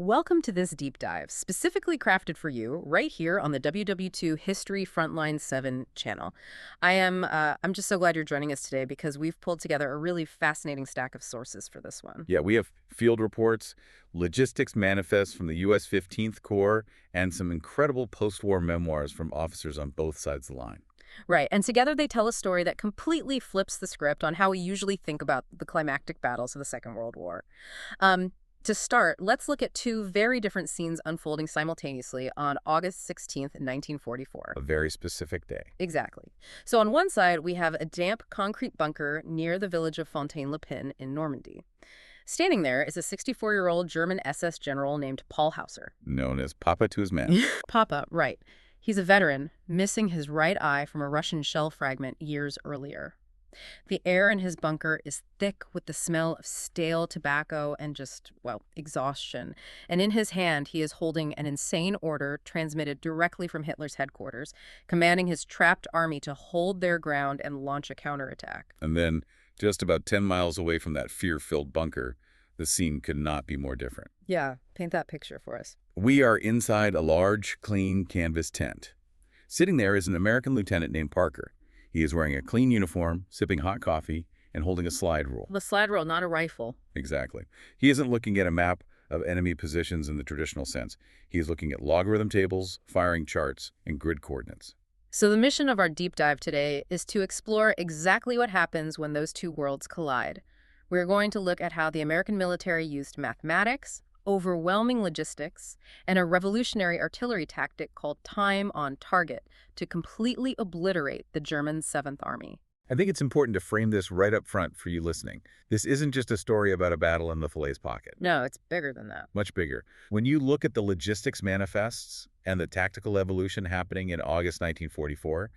Welcome to this deep dive, specifically crafted for you right here on the WW2 History Frontline 7 channel. I'm just so glad you're joining us today because we've pulled together a really fascinating stack of sources for this one. Yeah, we have field reports, logistics manifests from the U.S. 15th Corps, and some incredible post-war memoirs from officers on both sides of the line. Right, and together they tell a story that completely flips the script on how we usually think about the climactic battles of the Second World War. Um, to start, let's look at two very different scenes unfolding simultaneously on August 16th, 1944. A very specific day. Exactly. So on one side, we have a damp concrete bunker near the village of Fontaine-le-Pin in Normandy. Standing there is a 64-year-old German SS general named Paul Hauser. Known as Papa to his men. Papa, right. He's a veteran, missing his right eye from a Russian shell fragment years earlier. The air in his bunker is thick with the smell of stale tobacco and just, well, exhaustion. And in his hand, he is holding an insane order transmitted directly from Hitler's headquarters, commanding his trapped army to hold their ground and launch a counterattack. And then, just about 10 miles away from that fear-filled bunker, the scene could not be more different. Yeah, paint that picture for us. We are inside a large, clean canvas tent. Sitting there is an American lieutenant named Parker. He is wearing a clean uniform, sipping hot coffee, and holding a slide rule. The slide rule, not a rifle. Exactly. He isn't looking at a map of enemy positions in the traditional sense. He is looking at logarithm tables, firing charts, and grid coordinates. So the mission of our deep dive today is to explore exactly what happens when those two worlds collide. We're going to look at how the American military used mathematics, overwhelming logistics, and a revolutionary artillery tactic called time on target to completely obliterate the German Seventh Army. I think it's important to frame this right up front for you listening. This isn't just a story about a battle in the Falaise pocket. No, it's bigger than that. Much bigger. When you look at the logistics manifests and the tactical evolution happening in August 1944,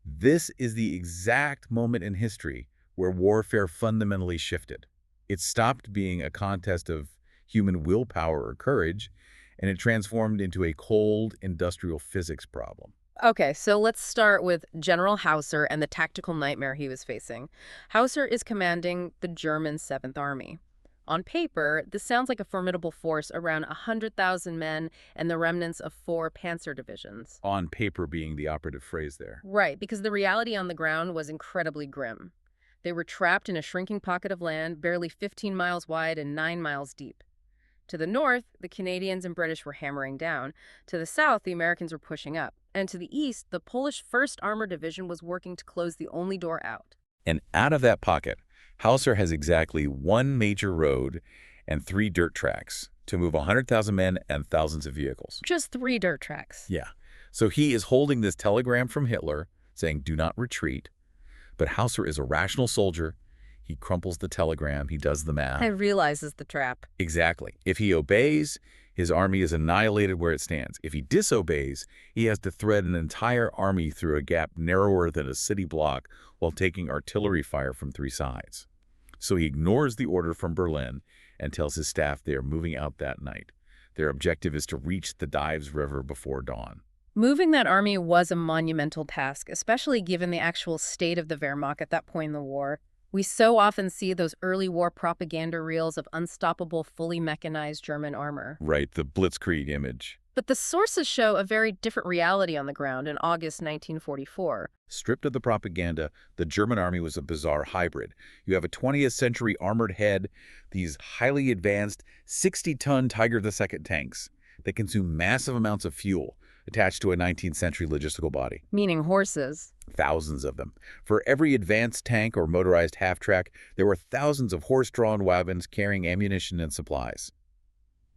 this is the exact moment in history where warfare fundamentally shifted. It stopped being a contest of human willpower or courage, and it transformed into a cold industrial physics problem. Okay, so let's start with General Hauser and the tactical nightmare he was facing. Hauser is commanding the German Seventh Army. On paper, this sounds like a formidable force around 100,000 men and the remnants of 4 panzer divisions. On paper being the operative phrase there. Right, because the reality on the ground was incredibly grim. They were trapped in a shrinking pocket of land, barely 15 miles wide and 9 miles deep. To the north, the Canadians and British were hammering down. To the south, the Americans were pushing up. And to the east, the Polish 1st Armored Division was working to close the only door out. And out of that pocket, Hauser has exactly 1 major road and 3 dirt tracks to move 100,000 men and thousands of vehicles. Just 3 dirt tracks. Yeah. So he is holding this telegram from Hitler saying, "Do not retreat." But Hauser is a rational soldier. He crumples the telegram. He does the math. And realizes the trap. Exactly. If he obeys, his army is annihilated where it stands. If he disobeys, he has to thread an entire army through a gap narrower than a city block while taking artillery fire from 3 sides. So he ignores the order from Berlin and tells his staff they are moving out that night. Their objective is to reach the Dives River before dawn. Moving that army was a monumental task, especially given the actual state of the Wehrmacht at that point in the war. We so often see those early war propaganda reels of unstoppable, fully mechanized German armor. Right, the Blitzkrieg image. But the sources show a very different reality on the ground in August 1944. Stripped of the propaganda, the German army was a bizarre hybrid. You have a 20th century armored head, these highly advanced 60-ton Tiger II tanks that consume massive amounts of fuel attached to a 19th century logistical body. Meaning horses. Thousands of them. For every advanced tank or motorized half-track, there were thousands of horse-drawn wagons carrying ammunition and supplies.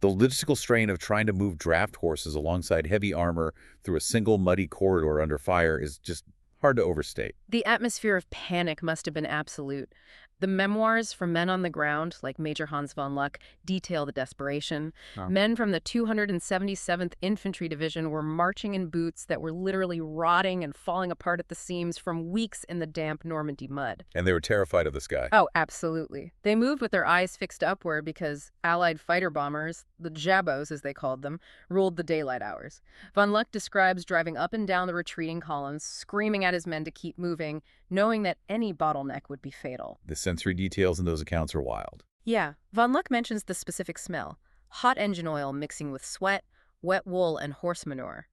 The logistical strain of trying to move draft horses alongside heavy armor through a single muddy corridor under fire is just hard to overstate. The atmosphere of panic must have been absolute. The memoirs from men on the ground, like Major Hans von Luck, detail the desperation. Men from the 277th Infantry Division were marching in boots that were literally rotting and falling apart at the seams from weeks in the damp Normandy mud. And they were terrified of the sky. Oh, absolutely. They moved with their eyes fixed upward because Allied fighter bombers, the Jabos as they called them, ruled the daylight hours. Von Luck describes driving up and down the retreating columns, screaming at his men to keep moving, knowing that any bottleneck would be fatal. The sensory details in those accounts are wild. Yeah, von Luck mentions the specific smell, hot engine oil mixing with sweat, wet wool, and horse manure.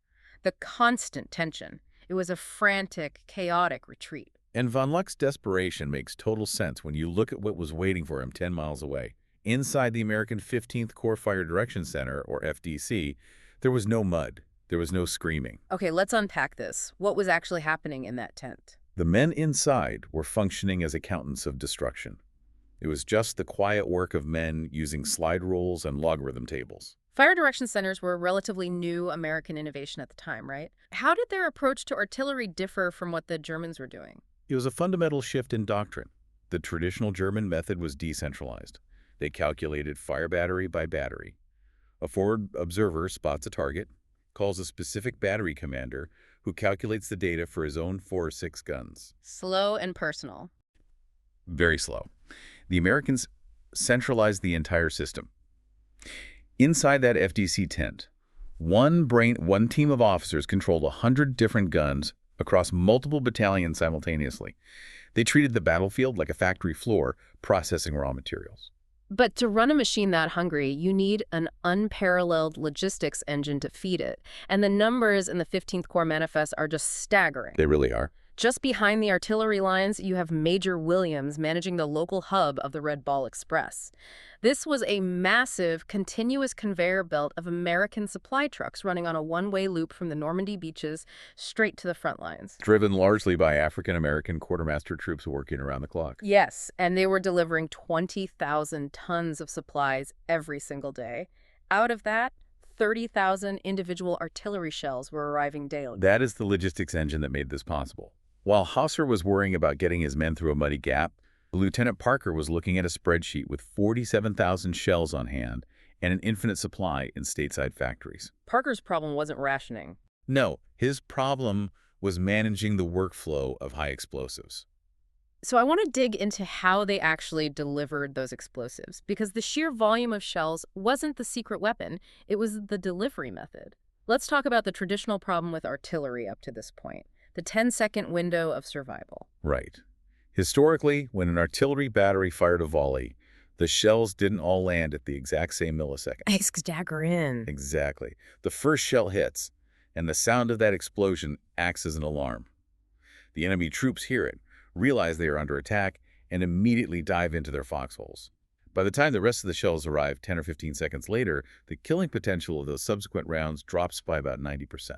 The constant tension. It was a frantic, chaotic retreat. And von Luck's desperation makes total sense when you look at what was waiting for him 10 miles away. Inside the American 15th Corps Fire Direction Center, or FDC, there was no mud. There was no screaming. Okay, let's unpack this. What was actually happening in that tent? The men inside were functioning as accountants of destruction. It was just the quiet work of men using slide rules and logarithm tables. Fire direction centers were a relatively new American innovation at the time, right? How did their approach to artillery differ from what the Germans were doing? It was a fundamental shift in doctrine. The traditional German method was decentralized. They calculated fire battery by battery. A forward observer spots a target, calls a specific battery commander, who calculates the data for his own 4 or 6 guns. Slow and personal. Very slow. The Americans centralized the entire system. Inside that FDC tent, one team of officers controlled 100 different guns across multiple battalions simultaneously. They treated the battlefield like a factory floor, processing raw materials. But to run a machine that hungry, you need an unparalleled logistics engine to feed it. And the numbers in the 15th Corps Manifest are just staggering. They really are. Just behind the artillery lines, you have Major Williams managing the local hub of the Red Ball Express. This was a massive, continuous conveyor belt of American supply trucks running on a one-way loop from the Normandy beaches straight to the front lines. Driven largely by African-American quartermaster troops working around the clock. Yes, and they were delivering 20,000 tons of supplies every single day. Out of that, 30,000 individual artillery shells were arriving daily. That is the logistics engine that made this possible. While Hausser was worrying about getting his men through a muddy gap, Lieutenant Parker was looking at a spreadsheet with 47,000 shells on hand and an infinite supply in stateside factories. Parker's problem wasn't rationing. No, his problem was managing the workflow of high explosives. So I want to dig into how they actually delivered those explosives, because the sheer volume of shells wasn't the secret weapon, it was the delivery method. Let's talk about the traditional problem with artillery up to this point. The 10-second window of survival. Right. Historically, when an artillery battery fired a volley, the shells didn't all land at the exact same millisecond. Stagger in. Exactly. The first shell hits, and the sound of that explosion acts as an alarm. The enemy troops hear it, realize they are under attack, and immediately dive into their foxholes. By the time the rest of the shells arrive 10 or 15 seconds later, the killing potential of those subsequent rounds drops by about 90%.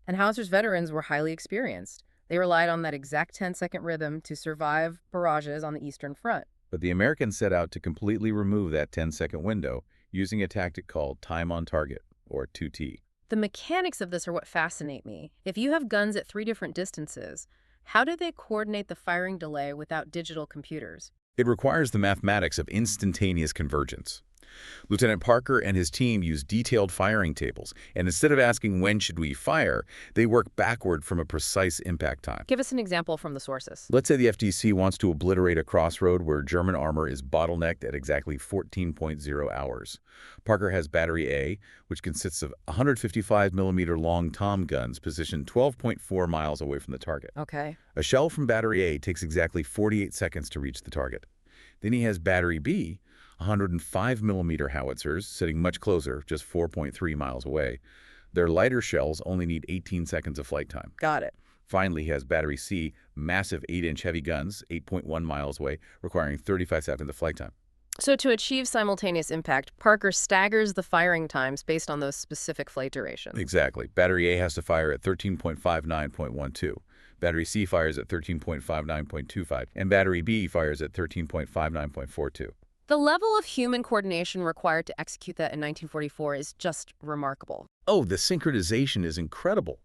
And Hausser's veterans were highly experienced. They relied on that exact 10-second rhythm to survive barrages on the Eastern Front. But the Americans set out to completely remove that 10-second window using a tactic called time on target, or 2T. The mechanics of this are what fascinate me. If you have guns at 3 different distances, how do they coordinate the firing delay without digital computers? It requires the mathematics of instantaneous convergence. Lieutenant Parker and his team use detailed firing tables, and instead of asking when should we fire, they work backward from a precise impact time. Give us an example from the sources. Let's say the FDC wants to obliterate a crossroad where German armor is bottlenecked at exactly 14.0 hours. Parker has Battery A, which consists of 155mm long tom guns positioned 12.4 miles away from the target. Okay. A shell from Battery A takes exactly 48 seconds to reach the target. Then he has Battery B, 105mm howitzers sitting much closer, just 4.3 miles away. Their lighter shells only need 18 seconds of flight time. Got it. Finally, he has Battery C, massive 8-inch heavy guns, 8.1 miles away, requiring 35 seconds of flight time. So to achieve simultaneous impact, Parker staggers the firing times based on those specific flight durations. Exactly. Battery A has to fire at 13.59.12. Battery C fires at 13.59.25, and Battery B fires at 13.59.42. The level of human coordination required to execute that in 1944 is just remarkable. Oh, the synchronization is incredible.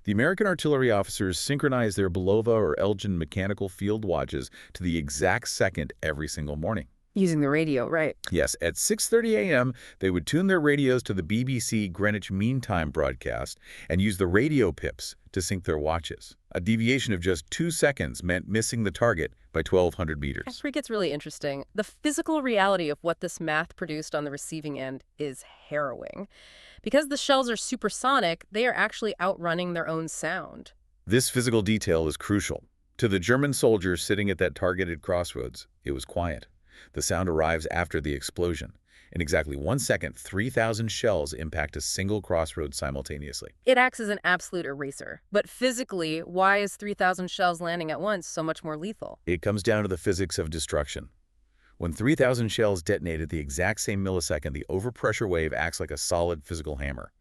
The American artillery officers synchronized their Bulova or Elgin mechanical field watches to the exact second every single morning. Using the radio, right? Yes, at 6:30 a.m., they would tune their radios to the BBC Greenwich Mean Time broadcast and use the radio pips to sync their watches. A deviation of just 2 seconds meant missing the target by 1,200 meters. That's where it gets really interesting. The physical reality of what this math produced on the receiving end is harrowing. Because the shells are supersonic, they are actually outrunning their own sound. This physical detail is crucial. To the German soldiers sitting at that targeted crossroads, it was quiet. The sound arrives after the explosion. In exactly 1 second, 3,000 shells impact a single crossroad simultaneously. It acts as an absolute eraser. But physically, why is 3,000 shells landing at once so much more lethal? It comes down to the physics of destruction. When 3,000 shells detonate at the exact same millisecond, the overpressure wave acts like a solid physical hammer.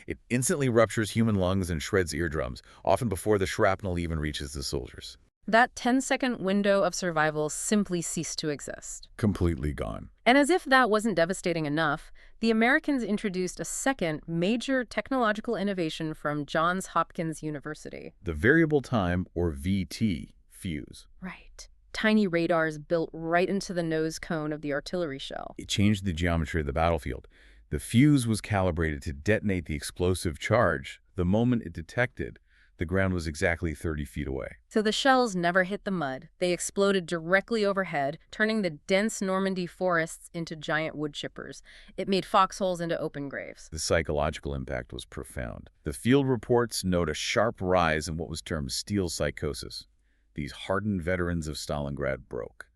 It instantly ruptures human lungs and shreds eardrums, often before the shrapnel even reaches the soldiers. That 10-second window of survival simply ceased to exist. Completely gone. And as if that wasn't devastating enough, the Americans introduced a second major technological innovation from Johns Hopkins University. The variable time, or VT, fuse. Right. Tiny radars built right into the nose cone of the artillery shell. It changed the geometry of the battlefield. The fuse was calibrated to detonate the explosive charge. The moment it detected, the ground was exactly 30 feet away. So the shells never hit the mud. They exploded directly overhead, turning the dense Normandy forests into giant wood chippers. It made foxholes into open graves. The psychological impact was profound. The field reports note a sharp rise in what was termed steel psychosis. These hardened veterans of Stalingrad broke.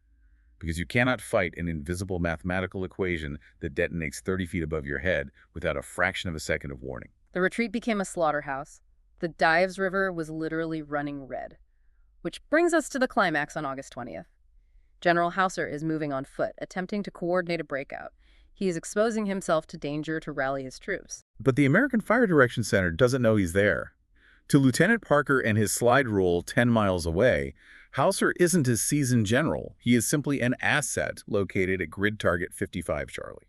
Because you cannot fight an invisible mathematical equation that detonates 30 feet above your head without a fraction of a second of warning. The retreat became a slaughterhouse. The Dives River was literally running red. Which brings us to the climax on August 20th. General Hauser is moving on foot, attempting to coordinate a breakout. He is exposing himself to danger to rally his troops. But the American Fire Direction Center doesn't know he's there. To Lieutenant Parker and his slide rule 10 miles away, Hauser isn't a seasoned general. He is simply an asset located at grid target 55 Charlie.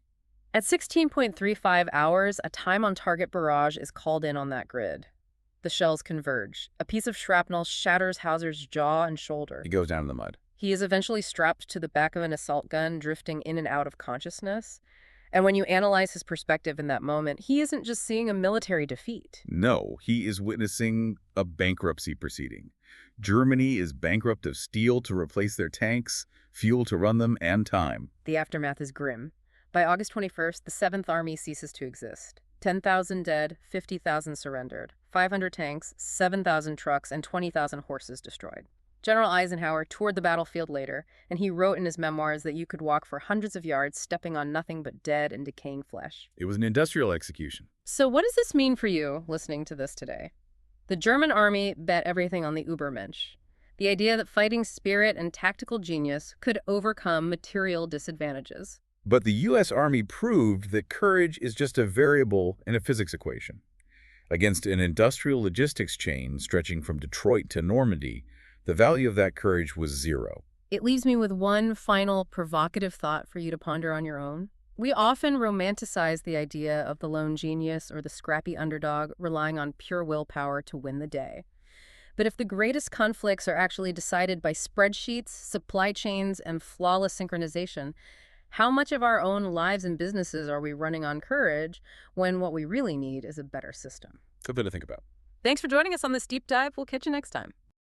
At 16.35 hours, a time-on-target barrage is called in on that grid. The shells converge. A piece of shrapnel shatters Hauser's jaw and shoulder. He goes down in the mud. He is eventually strapped to the back of an assault gun, drifting in and out of consciousness. And when you analyze his perspective in that moment, he isn't just seeing a military defeat. No, he is witnessing a bankruptcy proceeding. Germany is bankrupt of steel to replace their tanks, fuel to run them, and time. The aftermath is grim. By August 21st, the 7th Army ceases to exist. 10,000 dead, 50,000 surrendered, 500 tanks, 7,000 trucks, and 20,000 horses destroyed. General Eisenhower toured the battlefield later, and he wrote in his memoirs that you could walk for hundreds of yards stepping on nothing but dead and decaying flesh. It was an industrial execution. So what does this mean for you, listening to this today? The German army bet everything on the Übermensch. The idea that fighting spirit and tactical genius could overcome material disadvantages. But the U.S. Army proved that courage is just a variable in a physics equation. Against an industrial logistics chain stretching from Detroit to Normandy, the value of that courage was zero. It leaves me with one final provocative thought for you to ponder on your own. We often romanticize the idea of the lone genius or the scrappy underdog relying on pure willpower to win the day. But if the greatest conflicts are actually decided by spreadsheets, supply chains, and flawless synchronization, how much of our own lives and businesses are we running on courage when what we really need is a better system? Something to think about. Thanks for joining us on this deep dive. We'll catch you next time.